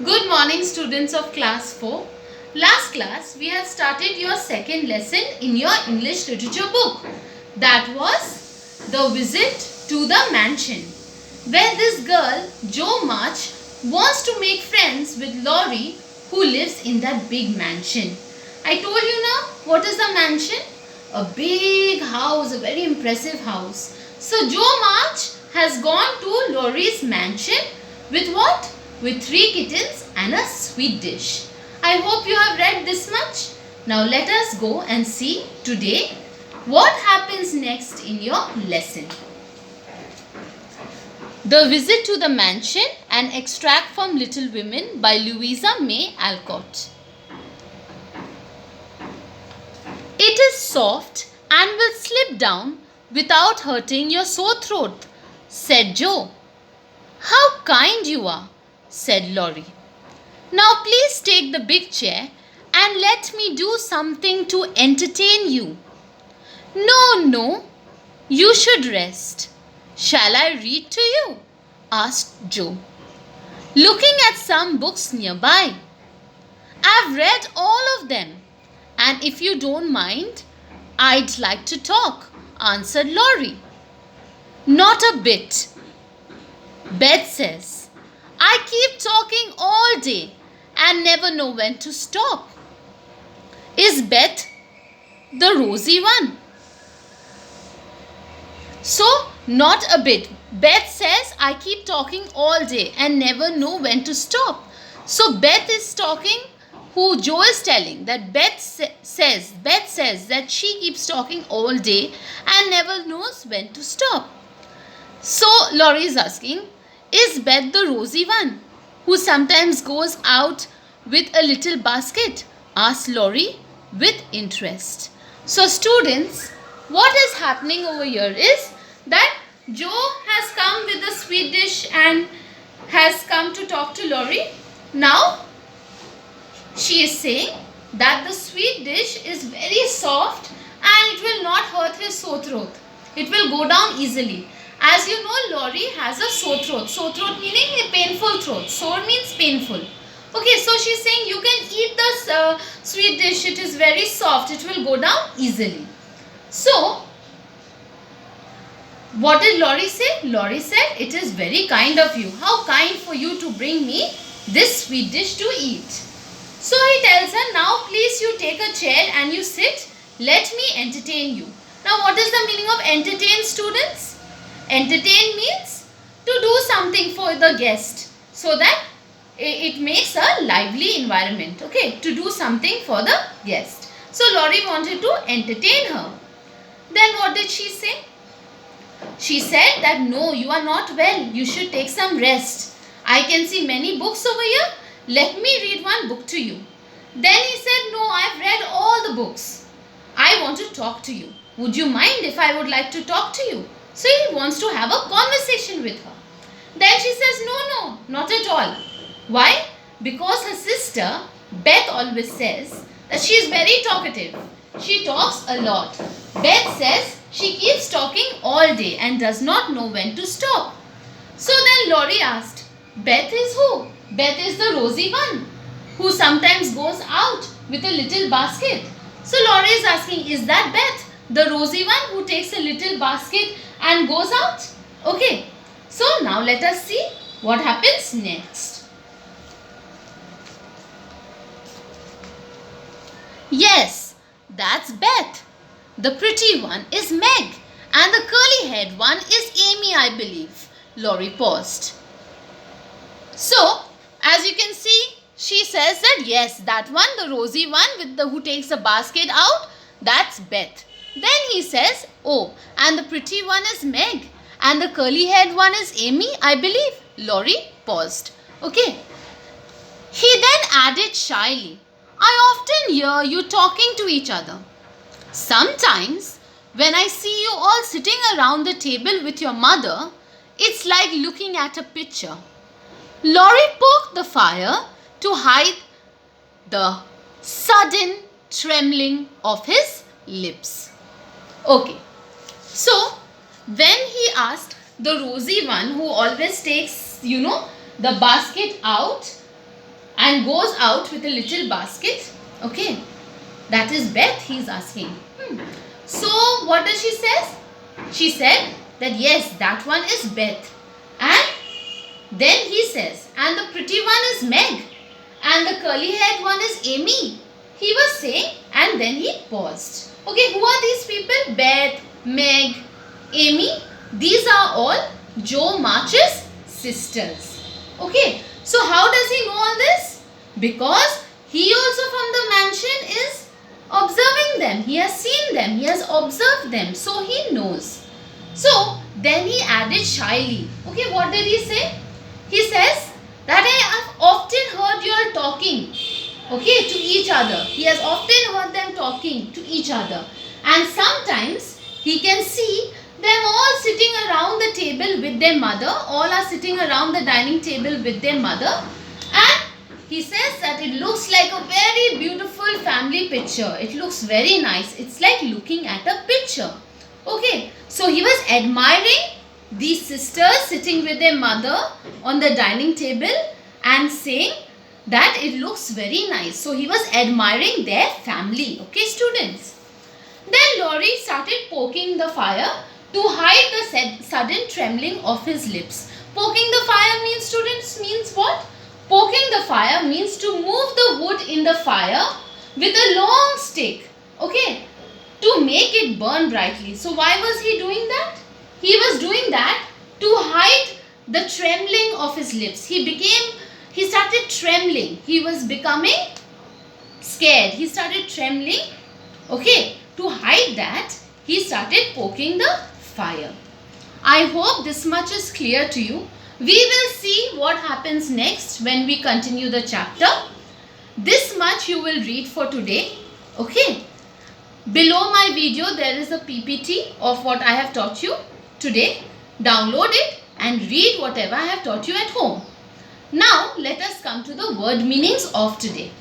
Good morning, students of class 4. Last class we had started your second lesson in your English literature book. That was The Visit to the Mansion, where this girl, Jo March, wants to make friends with Laurie, who lives in that big mansion. I told you now, what is the mansion? A big house, a very impressive house. So Jo March has gone to Laurie's mansion with what? With 3 kittens and a sweet dish. I hope you have read this much. Now let us go and see today what happens next in your lesson. The Visit to the Mansion, an extract from Little Women by Louisa May Alcott. It is soft and will slip down without hurting your sore throat, said Jo. How kind you are, said Laurie. Now please take the big chair and let me do something to entertain you. No, you should rest. Shall I read to you? Asked Jo, looking at some books nearby. I've read all of them, and if you don't mind, I'd like to talk, answered Laurie. Not a bit. Beth says, I keep talking all day and never know when to stop. Is Beth the rosy one? So, not a bit. Beth says, I keep talking all day and never know when to stop. So, Beth is talking, who Jo is telling that Beth says that she keeps talking all day and never knows when to stop. So, Laurie is asking, is Beth the rosy one who sometimes goes out with a little basket? Asked Laurie with interest. So students, what is happening over here is that Jo has come with a sweet dish and has come to talk to Laurie. Now she is saying that the sweet dish is very soft and it will not hurt his sore throat. It will go down easily. As you know, Laurie has a sore throat. Sore throat meaning a painful throat. Sore means painful. Okay, so she's saying you can eat the sweet dish. It is very soft. It will go down easily. So, what did Laurie say? Laurie said, it is very kind of you. How kind for you to bring me this sweet dish to eat. So, he tells her, now please you take a chair and you sit. Let me entertain you. Now, what is the meaning of entertain, students? Entertain means to do something for the guest so that it makes a lively environment. Okay, to do something for the guest. So Laurie wanted to entertain her. Then what did she say? She said that no, you are not well. You should take some rest. I can see many books over here. Let me read one book to you. Then he said, no, I've read all the books. I want to talk to you. Would you mind if I would like to talk to you? So he wants to have a conversation with her. Then she says, no, not at all. Why? Because her sister, Beth, always says that she is very talkative. She talks a lot. Beth says she keeps talking all day and does not know when to stop. So then Laurie asked, Beth is who? Beth is the rosy one who sometimes goes out with a little basket. So Laurie is asking, is that Beth? The rosy one who takes a little basket and goes out? Okay. So now let us see what happens next. Yes, that's Beth. The pretty one is Meg. And the curly haired one is Amy, I believe. Laurie paused. So, as you can see, she says that yes, that one, the rosy one with the who takes a basket out, that's Beth. Then he says, oh, and the pretty one is Meg. And the curly haired one is Amy, I believe. Laurie paused. Okay. He then added shyly, I often hear you talking to each other. Sometimes, when I see you all sitting around the table with your mother, it's like looking at a picture. Laurie poked the fire to hide the sudden trembling of his lips. Okay, so when he asked the rosy one who always takes, the basket out, and goes out with a little basket. Okay, that is Beth, he is asking. So what does she say? She said that yes, that one is Beth. And then he says, and the pretty one is Meg. And the curly haired one is Amy. He was saying, and then he paused. Okay, who are these people? Beth, Meg, Amy. These are all Joe March's sisters. Okay, so how does he know all this? Because he also from the mansion is observing them. He has seen them. He has observed them. So he knows. So then he added shyly. Okay, what did he say? He says that I have often heard you all talking. Okay, to each other. He has often heard them talking to each other. And sometimes he can see them all sitting around the table with their mother. All are sitting around the dining table with their mother. And he says that it looks like a very beautiful family picture. It looks very nice. It's like looking at a picture. Okay, so he was admiring these sisters sitting with their mother on the dining table and saying that it looks very nice. So he was admiring their family. Okay, students. Then Laurie started poking the fire to hide the sudden trembling of his lips. Poking the fire means, students, means what? Poking the fire means to move the wood in the fire with a long stick. Okay, to make it burn brightly. So why was he doing that? He was doing that to hide the trembling of his lips. He started trembling. He was becoming scared. He started trembling. Okay, to hide that, he started poking the fire. I hope this much is clear to you. We will see what happens next when we continue the chapter. This much you will read for today. Okay. Below my video there is a PPT of what I have taught you today. Download it and read whatever I have taught you at home. Now let us come to the word meanings of today.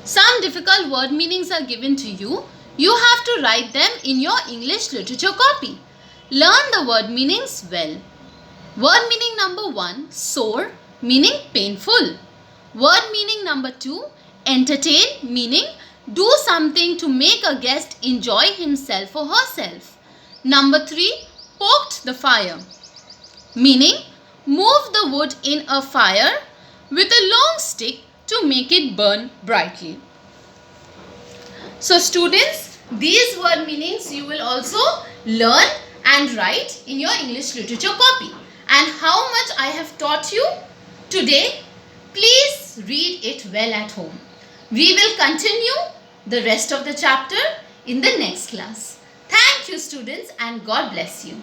Some difficult word meanings are given to you. You have to write them in your English literature copy. Learn the word meanings well. Word meaning number 1, sore, meaning painful. Word meaning number 2, entertain, meaning do something to make a guest enjoy himself or herself. Number 3, poked the fire, meaning move the wood in a fire with a long stick to make it burn brightly. So students, these word meanings you will also learn and write in your English literature copy. And how much I have taught you today, please read it well at home. We will continue the rest of the chapter in the next class. Thank you students, and God bless you.